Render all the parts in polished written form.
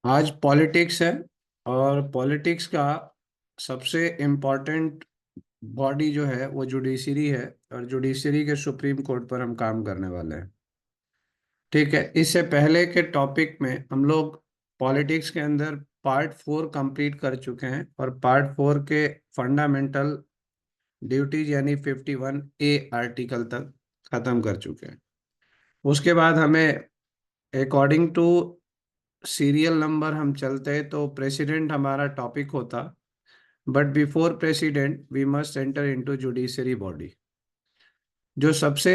आज पॉलिटिक्स है। और पॉलिटिक्स का सबसे इम्पोर्टेंट बॉडी जो है वो जुडिशरी है। और जुडिशरी के सुप्रीम कोर्ट पर हम काम करने वाले हैं। ठीक है, इससे पहले के टॉपिक में हम लोग पॉलिटिक्स के अंदर पार्ट 4 कंप्लीट कर चुके हैं और पार्ट 4 के फंडामेंटल ड्यूटीज यानी 51A आर्टिकल तक खत्म कर चुके हैं। उसके बाद हमें अकॉर्डिंग टू सीरियल नंबर हम चलते तो प्रेसिडेंट हमारा टॉपिक होता। But before president we must enter into judiciary body जो सबसे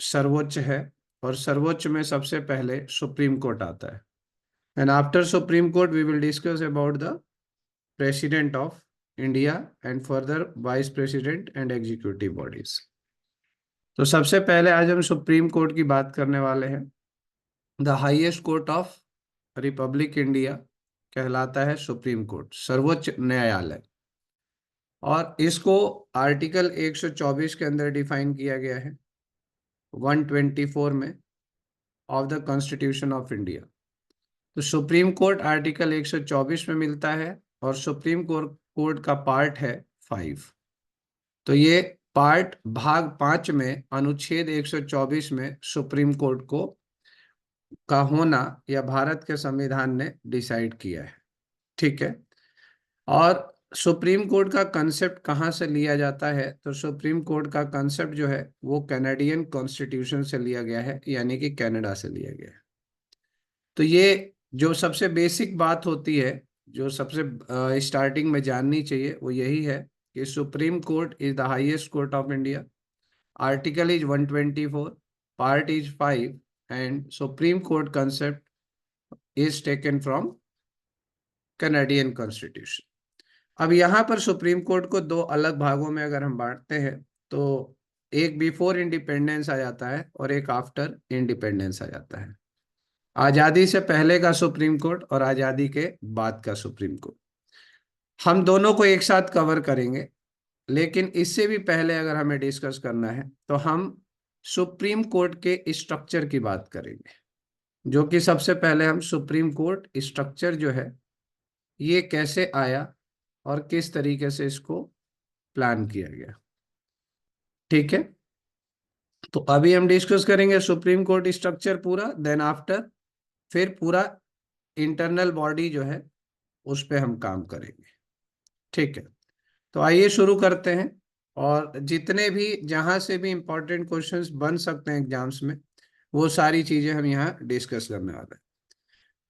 सर्वोच्च है। और सर्वोच्च में सबसे पहले सुप्रीम कोर्ट आता है। And after supreme court we will discuss about the president of India and further vice president and executive bodies. तो सबसे पहले आज हम सुप्रीम कोर्ट की बात करने वाले हैं। The highest court of Republic India कहलाता है सुप्रीम कोर्ट, सर्वोच्च न्यायालय। और इसको आर्टिकल 124 के अंदर डिफाइन किया गया है 124 में of the constitution of India. तो सुप्रीम कोर्ट आर्टिकल 124 में मिलता है और सुप्रीम कोर्ट का पार्ट है 5। तो ये पार्ट भाग 5 में अनुच्छेद 124 में सुप्रीम कोर्ट को का होना या भारत के संविधान ने डिसाइड किया है। ठीक है। और सुप्रीम कोर्ट का कंसेप्ट कहाँ से लिया जाता है? तो सुप्रीम कोर्ट का कंसेप्ट जो है वो कैनेडियन कॉन्स्टिट्यूशन से लिया गया है, यानी कि कनाडा से लिया गया है। तो ये जो सबसे बेसिक बात होती है, जो सबसे स्टार्टिंग में जाननी चाहिए वो यही है कि supreme court is the highest court of India. Article is 124, part is 5 and supreme court concept is taken from Canadian constitution. अब यहाँ पर सुप्रीम कोर्ट को दो अलग भागों में अगर हम बांटते हैं तो एक बिफोर इंडिपेंडेंस आ जाता है और एक आफ्टर इंडिपेंडेंस आ जाता है। आजादी से पहले का सुप्रीम कोर्ट और आजादी के बाद का सुप्रीम कोर्ट, हम दोनों को एक साथ कवर करेंगे। लेकिन इससे भी पहले अगर हमें डिस्कस करना है तो हम सुप्रीम कोर्ट के स्ट्रक्चर की बात करेंगे। जो कि सबसे पहले हम सुप्रीम कोर्ट स्ट्रक्चर जो है ये कैसे आया और किस तरीके से इसको प्लान किया गया। ठीक है। तो अभी हम डिस्कस करेंगे सुप्रीम कोर्ट स्ट्रक्चर पूरा, देन आफ्टर फिर पूरा इंटरनल बॉडी जो है उस पे हम काम करेंगे। ठीक है। तो आइए शुरू करते हैं। और जितने भी जहां से भी इंपॉर्टेंट क्वेश्चंस बन सकते हैं एग्जाम्स में वो सारी चीजें हम यहाँ डिस्कस करने वाले हैं।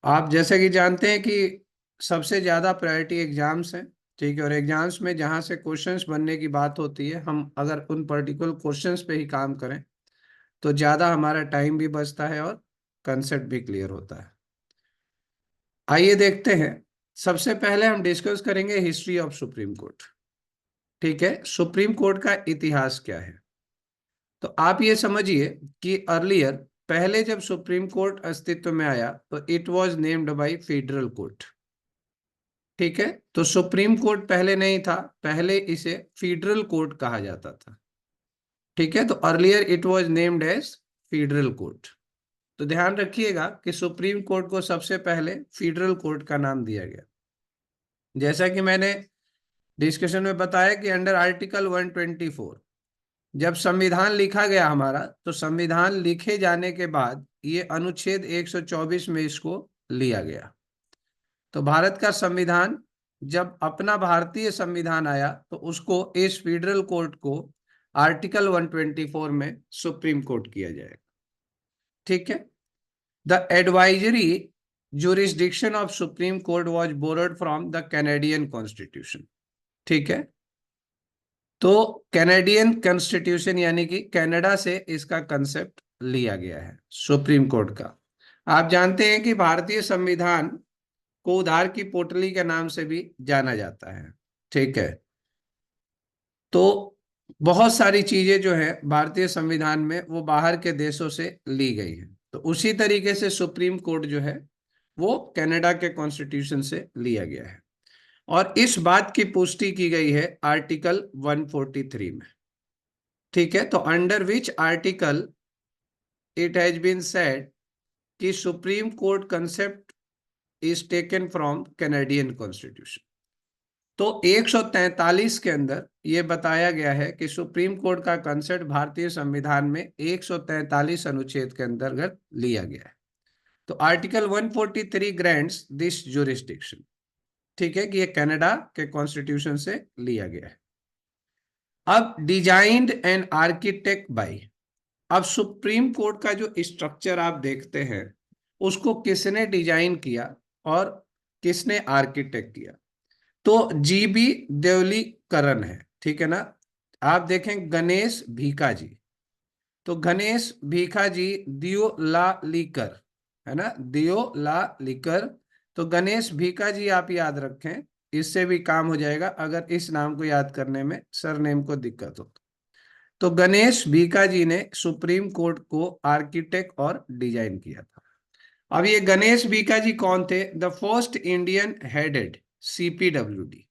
आप जैसे कि जानते हैं कि सबसे ज्यादा प्रायोरिटी एग्जाम्स हैं। ठीक है। और एग्जाम्स में जहां से क्वेश्चंस बनने की बात होती है, हम अगर उन पर्टिकुलर क्वेश्चंस पे ही काम करें तो ज्यादा हमारा टाइम भी बचता है और कंसेप्ट भी क्लियर होता है। आइए देखते हैं। सबसे पहले हम डिस्कस करेंगे हिस्ट्री ऑफ सुप्रीम कोर्ट। ठीक है। सुप्रीम कोर्ट का इतिहास क्या है? तो आप ये समझिए कि अर्लियर पहले जब सुप्रीम कोर्ट अस्तित्व में आया तो it was named by federal court. ठीक है। तो सुप्रीम कोर्ट पहले नहीं था, पहले इसे फेडरल कोर्ट कहा जाता था। ठीक है। तो earlier it was named as federal court. तो ध्यान रखिएगा कि सुप्रीम कोर्ट को सबसे पहले फेडरल कोर्ट का नाम दिया गया। जैसा कि मैंने डिस्कशन में बताया कि अंडर आर्टिकल 124 जब संविधान लिखा गया हमारा, तो संविधान लिखे जाने के बाद ये अनुच्छेद 124 में इसको लिया गया। तो भारत का संविधान जब अपना भारतीय संविधान आया तो उसको इस फेडरल कोर्ट को आर्टिकल 124 में सुप्रीम कोर्ट किया जाएगा। ठीक है। The advisory jurisdiction of Supreme Court was borrowed from the Canadian Constitution। ठीक है। तो कैनेडियन कॉन्स्टिट्यूशन यानी कि कनाडा से इसका कंसेप्ट लिया गया है सुप्रीम कोर्ट का। आप जानते हैं कि भारतीय संविधान को उधार की पोटली के नाम से भी जाना जाता है। ठीक है। तो बहुत सारी चीजें जो है भारतीय संविधान में वो बाहर के देशों से ली गई है। तो उसी तरीके से सुप्रीम कोर्ट जो है वो कनाडा के कॉन्स्टिट्यूशन से लिया गया है। और इस बात की पुष्टि की गई है आर्टिकल 143 में। ठीक है। तो under which article it has been said कि supreme court concept is taken from Canadian constitution. तो 143 के अंदर ये बताया गया है कि सुप्रीम कोर्ट का कंसेप्ट भारतीय संविधान में 143 अनुच्छेद के अंतर्गत लिया गया है। तो आर्टिकल 143 ग्रांट्स दिस जुरिस्डिक्शन, ठीक है, कि ये कनाडा के कॉन्स्टिट्यूशन से लिया गया है। अब डिजाइन्ड एंड आर्किटेक्ट बाय, अब सुप्रीम कोर्ट का जो स्ट्रक्चर आप देखते हैं उसको किसने डिजाइन किया और किसने आर्किटेक्ट किया, तो जीबी देवलीकरण है, ठीक है ना। आप देखें गणेश भीखा जी, तो गणेश भीखा जी दियो ला लीकर, है ना, दियो ला लीकर। तो गणेश भीखा जी आप याद रखें, इससे भी काम हो जाएगा अगर इस नाम को याद करने में सरनेम को दिक्कत हो। तो गणेश भीखा जी ने सुप्रीम कोर्ट को आर्किटेक्ट और डिजाइन किया था। अब ये गणेश भीखा जी कौन थे? The first Indian headed CPWD,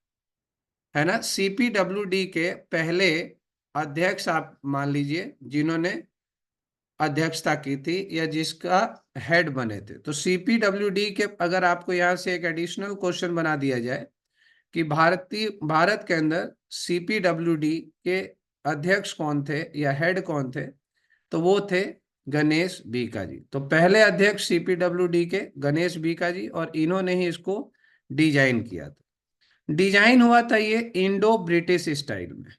है ना, सीपीडब्ल्यूडी के पहले अध्यक्ष आप मान लीजिए जिन्होंने अध्यक्षता की थी या जिसका हेड बने थे। तो सीपीडब्ल्यूडी के अगर आपको यहाँ से एक एडिशनल क्वेश्चन बना दिया जाए कि भारत के अंदर सीपीडब्ल्यूडी के अध्यक्ष कौन थे या हेड कौन थे, तो वो थे गणेश भीखा जी। तो पहले अध्यक्ष सीपीडब्ल्यूडी के गणेश भीखा जी, और इन्होंने ही इसको डिजाइन किया था। डिजाइन हुआ था ये इंडो ब्रिटिश स्टाइल में,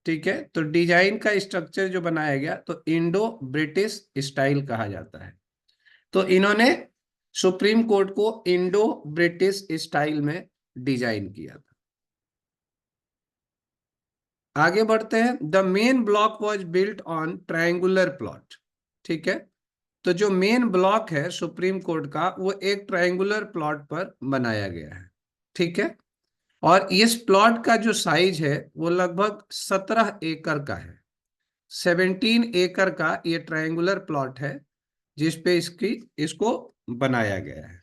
ठीक है। तो डिजाइन का स्ट्रक्चर जो बनाया गया तो इंडो ब्रिटिश स्टाइल कहा जाता है। तो इन्होंने सुप्रीम कोर्ट को इंडो ब्रिटिश स्टाइल में डिजाइन किया था। आगे बढ़ते हैं। The main block was built on triangular plot, ठीक है। तो जो मेन ब्लॉक है सुप्रीम कोर्ट का वो एक ट्रायंगुलर प्लॉट पर बनाया गया है, ठीक है। और इस प्लॉट का जो साइज है वो लगभग 17 एकड़ का है। 17 एकड़ का ये ट्रायंगुलर प्लॉट है जिसपे इसको बनाया गया है,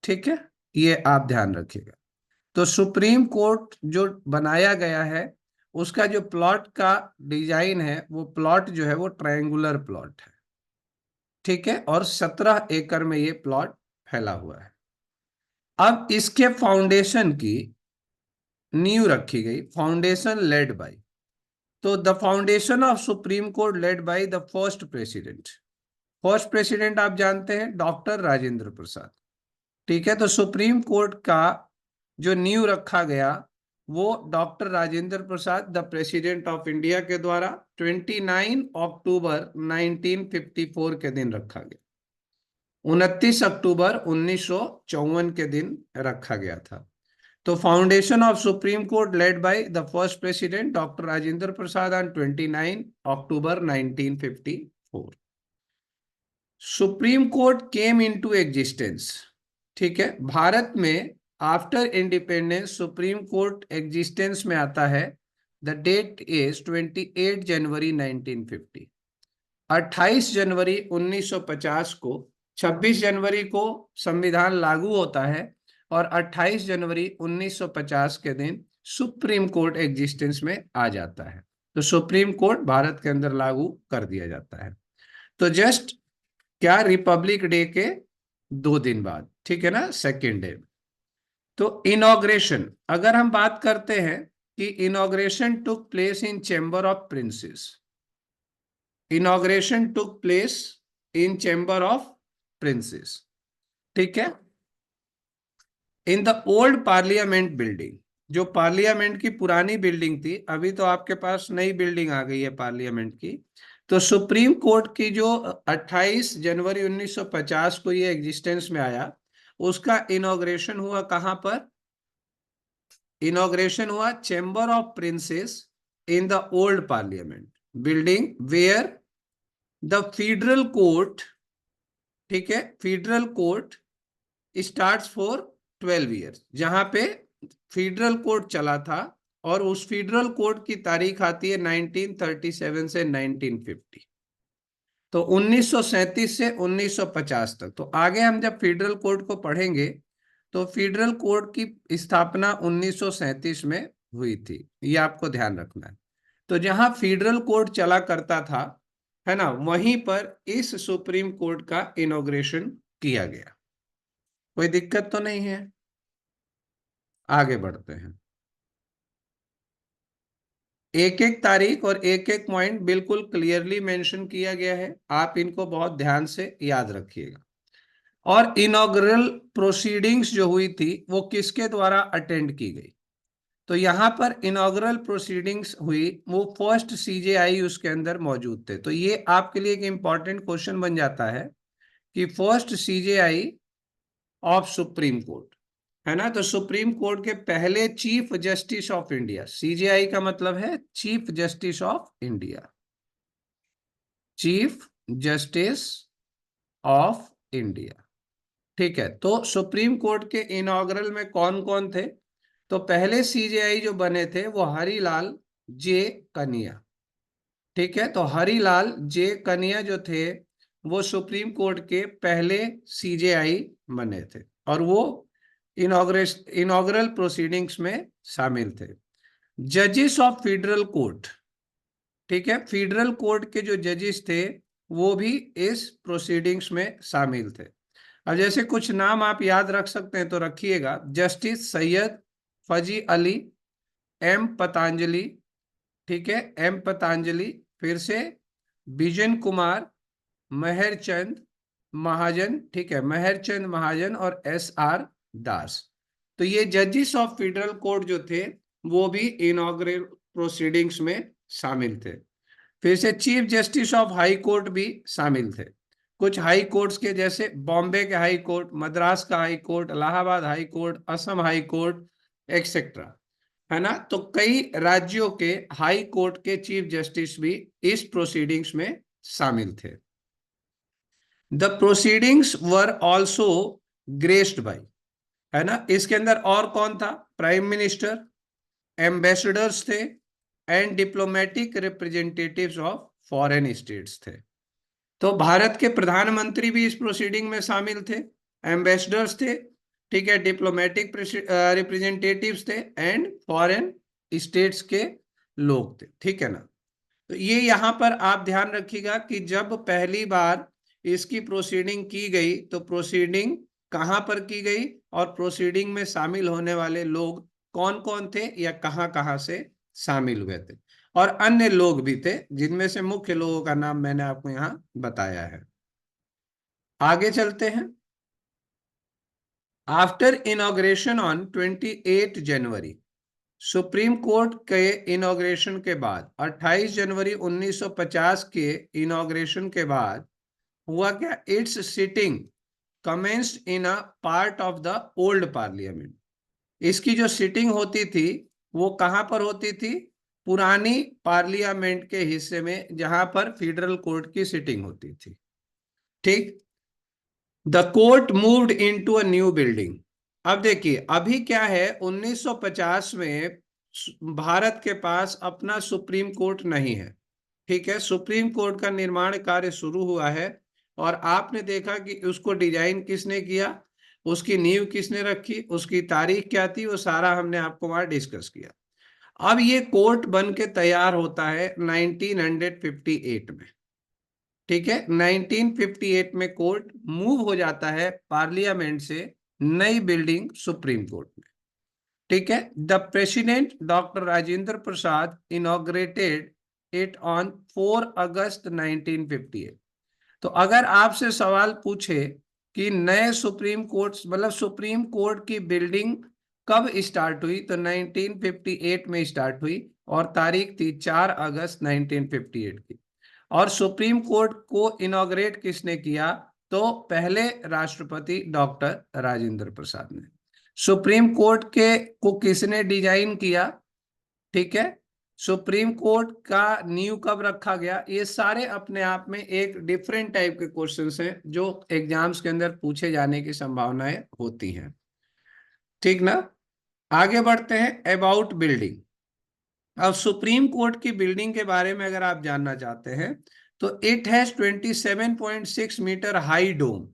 ठीक है। ये आप ध्यान रखिएगा। तो सुप्रीम कोर्ट जो बनाया गया है उसका जो प्लॉट का डिजाइन है वो प्लॉट जो है वो ट्रायंगुलर प्लॉट है, ठीक है। और 17 एकड़ में ये प्लॉट फैला हुआ है। अब इसके फाउंडेशन की नींव रखी गई, फाउंडेशन लेड बाय, तो the foundation of supreme court led by the first president. First president आप जानते हैं डॉक्टर राजेंद्र प्रसाद, ठीक है। तो सुप्रीम कोर्ट का जो नींव रखा गया वो doctor Rajendra Prasad the president of India के द्वारा 29 अक्टूबर 1954 के दिन रखा गया। 29 अक्टूबर 1954 के दिन रखा गया था। तो foundation of supreme court led by the first president doctor Rajendra Prasad on 29 October 1954। Supreme court came into existence, ठीक है। भारत में after independence supreme court existence में आता है। द डेट इज 28 जनवरी 1950। 28 जनवरी 1950 को, 26 जनवरी को संविधान लागू होता है और 28 जनवरी 1950 के दिन सुप्रीम कोर्ट एग्जिस्टेंस में आ जाता है। तो सुप्रीम कोर्ट भारत के अंदर लागू कर दिया जाता है। तो जस्ट क्या रिपब्लिक डे के 2 दिन बाद, ठीक है ना, सेकेंड डे। तो इनॉग्रेशन अगर हम बात करते हैं कि inauguration took place in chamber of princess, inauguration took place in chamber of princess, ठीक है, इन द ओल्ड पार्लियामेंट बिल्डिंग। जो पार्लियामेंट की पुरानी बिल्डिंग थी, अभी तो आपके पास नई बिल्डिंग आ गई है पार्लियामेंट की। तो सुप्रीम कोर्ट की जो 28 जनवरी 1950 को ये एग्जिस्टेंस में आया, उसका इनॉग्रेशन हुआ कहां पर? इनॉग्रेशन हुआ chamber of princes in the old parliament building where the federal court, ठीक है, federal court starts for 12 years, जहां पे फेडरल कोर्ट चला था। और उस फेडरल कोर्ट की तारीख आती है 1937 से 1950। तो 1937 से 1950 तक। तो आगे हम जब फेडरल कोर्ट को पढ़ेंगे तो फेडरल कोर्ट की स्थापना 1937 में हुई थी, ये आपको ध्यान रखना है। तो जहां फेडरल कोर्ट चला करता था, है ना, वहीं पर इस सुप्रीम कोर्ट का इनॉग्रेशन किया गया। कोई दिक्कत तो नहीं है? आगे बढ़ते हैं। एक एक तारीख और एक एक पॉइंट बिल्कुल क्लियरली मेंशन किया गया है, आप इनको बहुत ध्यान से याद रखिएगा। और इनॉग्रल प्रोसीडिंग्स जो हुई थी वो किसके द्वारा अटेंड की गई? तो यहां पर इनॉग्रल प्रोसीडिंग्स हुई, वो फर्स्ट सीजेआई उसके अंदर मौजूद थे। तो ये आपके लिए एक इंपॉर्टेंट क्वेश्चन बन जाता है कि first CJI of supreme court, है ना? तो सुप्रीम कोर्ट के पहले chief justice of India, CJI का मतलब है chief justice of India, chief justice of India. ठीक है, तो सुप्रीम कोर्ट के इनॉग्रल में कौन कौन थे? तो पहले सीजेआई जो बने थे वो हरिलाल जे कनिया। ठीक है, तो हरिलाल जे कनिया जो थे वो सुप्रीम कोर्ट के पहले सीजेआई बने थे, और वो इनॉग्रल प्रोसीडिंग्स में शामिल थे। जजेस ऑफ फेडरल कोर्ट, ठीक है, फेडरल कोर्ट के जो जजेस थे वो भी इस प्रोसीडिंग्स में शामिल थे। अब जैसे कुछ नाम आप याद रख सकते हैं तो रखिएगा। जस्टिस सैयद फजी अली, एम पतंजलि, ठीक है, एम पतंजलि, फिर से बिजन कुमार, मेहरचंद महाजन, ठीक है, मेहरचंद महाजन और एस आर दास। तो ये जजेस ऑफ फेडरल कोर्ट जो थे वो भी इनॉग्रल प्रोसीडिंग्स में शामिल थे। फिर से chief justice of high court भी शामिल थे। कुछ हाई कोर्ट्स के, जैसे बॉम्बे के हाई कोर्ट, मद्रास का high court, Allahabad high court, Assam high court, etcetera, है ना? तो कई राज्यों के हाई कोर्ट के चीफ जस्टिस भी इस प्रोसीडिंग्स में शामिल थे। The proceedings were also graced by, है ना? इसके अंदर और कौन था? प्राइम मिनिस्टर, एम्बेसडर्स थे, and diplomatic representatives of foreign states थे। तो भारत के प्रधानमंत्री भी इस प्रोसीडिंग में शामिल थे, एम्बेसडर्स थे, ठीक है, डिप्लोमेटिक रिप्रेजेंटेटिव्स थे, एंड फॉरेन स्टेट्स के लोग थे। ठीक है ना? तो ये यहां पर आप ध्यान रखिएगा कि जब पहली बार इसकी प्रोसीडिंग की गई तो प्रोसीडिंग कहां पर की गई, और प्रोसीडिंग में शामिल होने वाले लोग कौन कौन थे या कहां कहां से शामिल हुए थे, और अन्य लोग भी थे जिनमें से मुख्य लोगों का नाम मैंने आपको यहां बताया है। आगे चलते हैं। After inauguration on 28 January, supreme court के इनॉग्रेशन के बाद, 28 जनवरी 1950 के इनॉग्रेशन के बाद हुआ क्या? It's sitting commenced in a part of the old parliament. इसकी जो सिटिंग होती थी वो कहां पर होती थी? पुरानी पार्लियामेंट के हिस्से में, जहां पर फेडरल कोर्ट की सिटिंग होती थी। ठीक। The court moved into a new building. अब देखिए, अभी क्या है, 1950 में भारत के पास अपना सुप्रीम कोर्ट नहीं है। ठीक है, सुप्रीम कोर्ट का निर्माण कार्य शुरू हुआ है, और आपने देखा कि उसको डिजाइन किसने किया, उसकी नींव किसने रखी, उसकी तारीख क्या थी, वो सारा हमने आपको वहां डिस्कस किया। अब ये कोर्ट बन के तैयार होता है 1958 में। ठीक है, 1958 में कोर्ट मूव हो जाता है पार्लियामेंट से नई बिल्डिंग सुप्रीम कोर्ट में। ठीक है, the president doctor Rajendra Prasad inaugurated it on 4 अगस्त 1958। तो अगर आपसे सवाल पूछे कि नए सुप्रीम कोर्ट, मतलब सुप्रीम कोर्ट की बिल्डिंग कब स्टार्ट हुई, तो 1958 में स्टार्ट हुई, और तारीख थी 4 अगस्त 1958 की। और सुप्रीम कोर्ट को इनॉग्रेट किसने किया? तो पहले राष्ट्रपति डॉक्टर राजेंद्र प्रसाद ने। सुप्रीम कोर्ट के को किसने डिजाइन किया? ठीक है, सुप्रीम कोर्ट का नींव कब रखा गया? ये सारे अपने आप में एक डिफरेंट टाइप के क्वेश्चंस हैं जो एग्जाम्स के अंदर पूछे जाने की संभावनाएं होती हैं। ठीक ना? आगे बढ़ते हैं। About building. अब सुप्रीम कोर्ट की बिल्डिंग के बारे में अगर आप जानना चाहते हैं तो इट हैज 27.6 मीटर हाई डोम।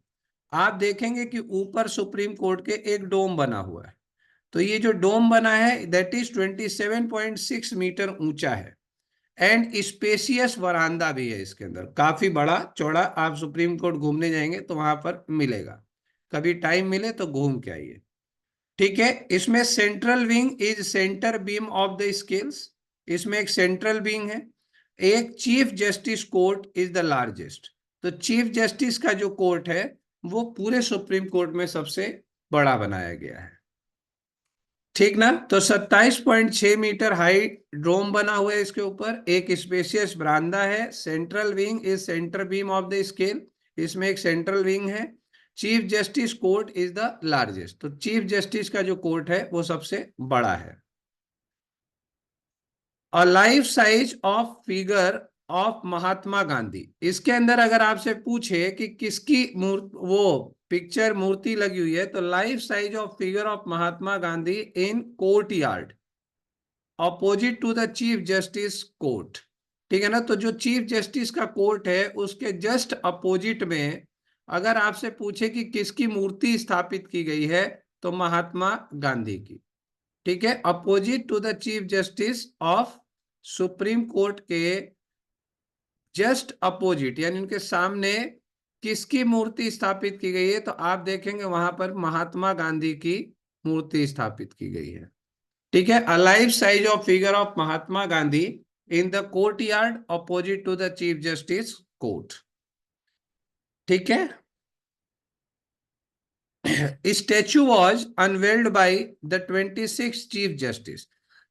आप देखेंगे कि ऊपर सुप्रीम कोर्ट के एक डोम बना हुआ है। तो ये जो डोम बना है दैट इज 27.6 मीटर ऊंचा है, एंड स्पेसियस वरांदा भी है इसके अंदर, काफी बड़ा चौड़ा। आप सुप्रीम कोर्ट घूमने जाएंगे तो वहां पर मिलेगा। कभी टाइम मिले तो घूम के आइए। ठीक है, इसमें central wing is centre beam of the scales, इसमें एक सेंट्रल विंग है। एक chief justice court is the largest, तो चीफ जस्टिस का जो कोर्ट है वो पूरे सुप्रीम कोर्ट में सबसे बड़ा बनाया गया है। ठीक ना, तो 27.6 मीटर हाई डोम बना हुआ है, इसके ऊपर एक स्पेशियस बरामदा है। Central wing is centre beam of the scale, इसमें एक सेंट्रल विंग है। Chief justice court is the largest, तो चीफ जस्टिस का जो कोर्ट है वो सबसे बड़ा है। और life size of figure of Mahatma Gandhi, इसके अंदर अगर आपसे पूछे कि किसकी वो पिक्चर मूर्ति लगी हुई है, तो life size of figure of Mahatma Gandhi in courtyard opposite to the chief justice court. ठीक है ना, तो जो चीफ जस्टिस का कोर्ट है उसके जस्ट अपोजिट में अगर आपसे पूछे कि किसकी मूर्ति स्थापित की गई है, तो महात्मा गांधी की। ठीक है, opposite to the chief justice of supreme court के जस्ट अपोजिट, यानी उनके सामने किसकी मूर्ति स्थापित की गई है, तो आप देखेंगे वहां पर महात्मा गांधी की मूर्ति स्थापित की गई है। ठीक है, a life size of figure of Mahatma Gandhi in the courtyard opposite to the chief justice court. ठीक है, statue was unveiled by the 26 chief justice.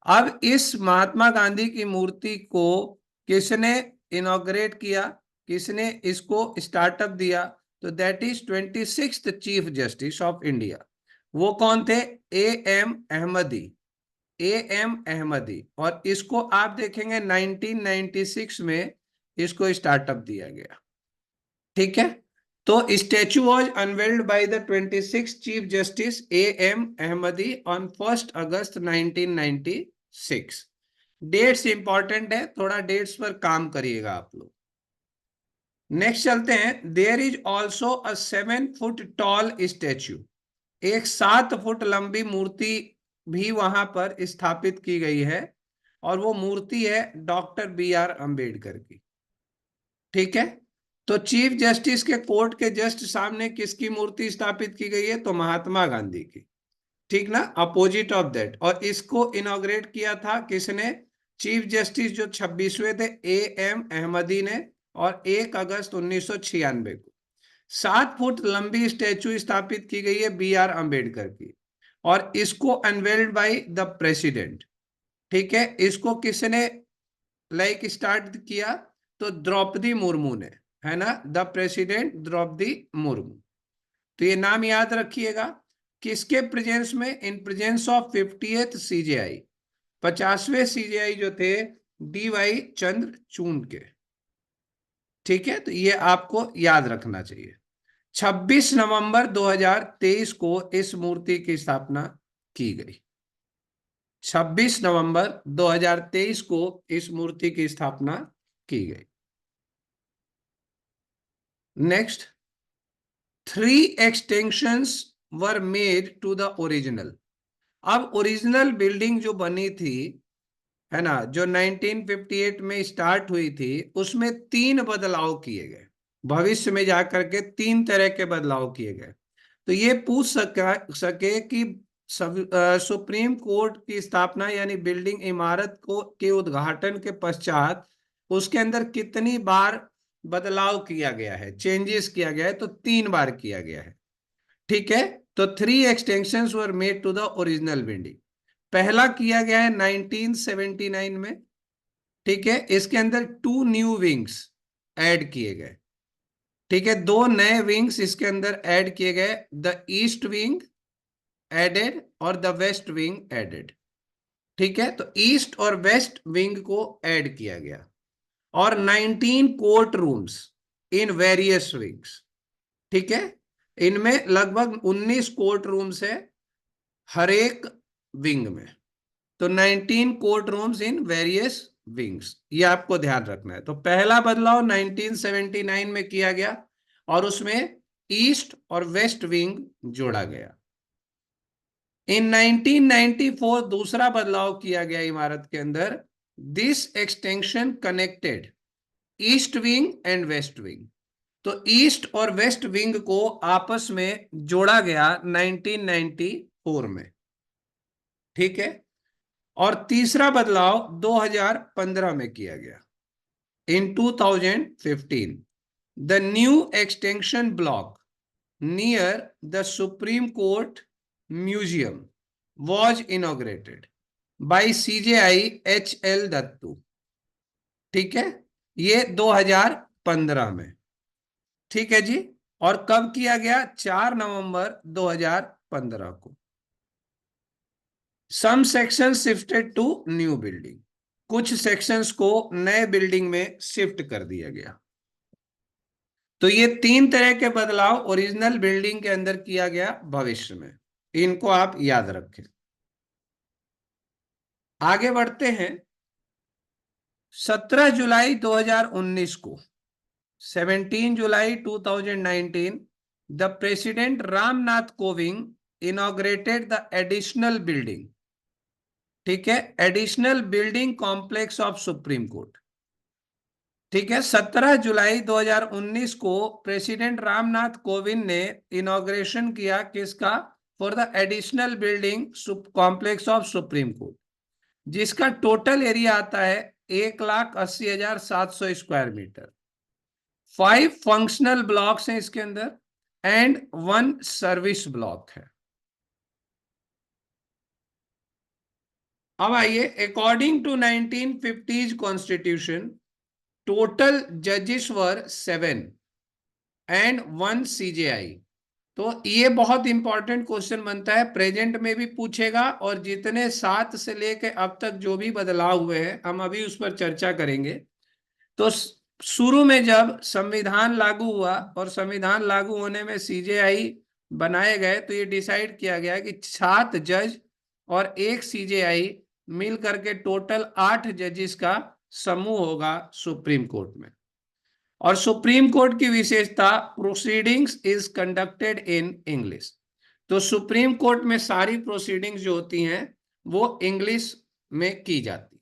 अब इस महात्मा गांधी की मूर्ति को किसने इनॉग्रेट किया, किसने इसको स्टार्टअप दिया, तो that is 26th chief justice of India. वो कौन थे, A M Ahmadi, A M Ahmadi. और इसको आप देखेंगे 1996 में इसको स्टार्टअप दिया गया। ठीक है, तो statue was unveiled by the 26 chief justice A M Ahmadi on 1 August 1996। Dates important है, थोड़ा डेट्स पर काम करिएगा आप लोग। नेक्स्ट चलते हैं, there is also a 7 foot tall statue, एक 7 फुट लंबी मूर्ति भी वहां पर स्थापित की गई है, और वो मूर्ति है डॉक्टर बी आर अंबेडकर की। ठीक है, तो चीफ जस्टिस के कोर्ट के जस्ट सामने किसकी मूर्ति स्थापित की गई है, तो महात्मा गांधी की। ठीक ना, अपोजिट ऑफ दैट। और इसको इनॉग्रेट किया था किसने, चीफ जस्टिस जो 26वें थे ए एम अहमदी ने, और 1 अगस्त 1996 को। 7 फुट लंबी स्टैचू स्थापित की गई है बी आर अंबेडकर की, और इसको अनवेल्ड बाय द प्रेसिडेंट। ठीक है, इसको किसने स्टार्ट किया, तो द्रौपदी मुर्मू ने, है ना, द प्रेसिडेंट द्रौपदी मुर्मू। तो ये नाम याद रखिएगा, किसके प्रेजेंस में, in presence of 50th CJI, 50वें सीजेआई जो थे डी वाई चंद्रचूड़ के। ठीक है, तो ये आपको याद रखना चाहिए। 26 नवंबर 2023 को इस मूर्ति की स्थापना की गई। 26 नवंबर 2023 को इस मूर्ति की स्थापना की गई। Next, 3 extensions were made to the original. अब ओरिजिनल बिल्डिंग जो बनी थी, है ना, जो 1958 में स्टार्ट हुई थी, उसमें 3 बदलाव किए गए। भविष्य में जाकर के 3 तरह के बदलाव किए गए। तो ये पूछ सके कि सुप्रीम कोर्ट की स्थापना यानी बिल्डिंग इमारत को के उद्घाटन के पश्चात उसके अंदर कितनी बार बदलाव किया गया है, चेंजेस किया गया है, तो 3 बार किया गया है। ठीक है, तो 3 extensions were made to the original building. पहला किया गया है 1979 में। ठीक है, इसके अंदर 2 न्यू विंग्स ऐड किए गए। ठीक है, 2 नए विंग्स इसके अंदर ऐड किए गए, द ईस्ट विंग एडेड और द वेस्ट विंग एडेड। ठीक है, तो ईस्ट और वेस्ट विंग को ऐड किया गया, और 19 court rooms in various wings. ठीक है, इनमें लगभग 19 कोर्ट रूम्स है हर एक विंग में, तो 19 court rooms in various wings, ये आपको ध्यान रखना है। तो पहला बदलाव 1979 में किया गया, और उसमें ईस्ट और वेस्ट विंग जोड़ा गया। इन 1994 दूसरा बदलाव किया गया इमारत के अंदर, this extension connected east wing and west wing. तो ईस्ट और वेस्ट विंग को आपस में जोड़ा गया 1994 में, ठीक है। और तीसरा बदलाव 2015 में किया गया। इन 2015 the new extension block near the supreme court museum was inaugurated by CJI HL Dattu, ठीक है, ये 2015 में, ठीक है जी। और कब किया गया? 4 नवंबर 2015 को। Some section shifted to new building, कुछ सेक्शंस को नए बिल्डिंग में शिफ्ट कर दिया गया। तो ये 3 तरह के बदलाव ओरिजिनल बिल्डिंग के अंदर किया गया भविष्य में, इनको आप याद रखें। आगे बढ़ते हैं। 17 जुलाई 2019 को, 17 जुलाई 2019, the president Ramnath Kovind inaugurated the additional building, ठीक है, additional building complex of supreme court, ठीक है। 17 जुलाई 2019 को प्रेसिडेंट रामनाथ कोविंद ने इनॉग्रेशन किया किसका? For the additional building complex of supreme court, जिसका टोटल एरिया आता है 1,80,700 स्क्वायर मीटर। 5 फंक्शनल ब्लॉक्स हैं इसके अंदर एंड 1 सर्विस ब्लॉक है। अब आइए, according to 1950s constitution total जजेस वर 7 एंड 1 CJI। तो ये बहुत इंपॉर्टेंट क्वेश्चन बनता है, प्रेजेंट में भी पूछेगा, और जितने 7 से लेके अब तक जो भी बदलाव हुए हैं हम अभी उस पर चर्चा करेंगे। तो शुरू में जब संविधान लागू हुआ और संविधान लागू होने में CJI बनाए गए, तो ये डिसाइड किया गया कि 7 जज और 1 CJI मिल करके टोटल 8 जजेस का समूह होगा सुप्रीम कोर्ट में। और सुप्रीम कोर्ट की विशेषता, proceedings is conducted in English. तो सुप्रीम कोर्ट में सारी प्रोसीडिंग्स जो होती हैं वो इंग्लिश में की जाती।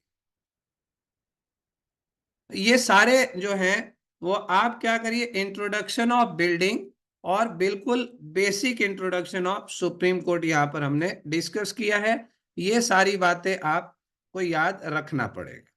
ये सारे जो हैं वो आप क्या करिए, इंट्रोडक्शन ऑफ बिल्डिंग और बिल्कुल basic introduction of supreme court यहां पर हमने डिस्कस किया है। ये सारी बातें आपको याद रखना पड़ेगा।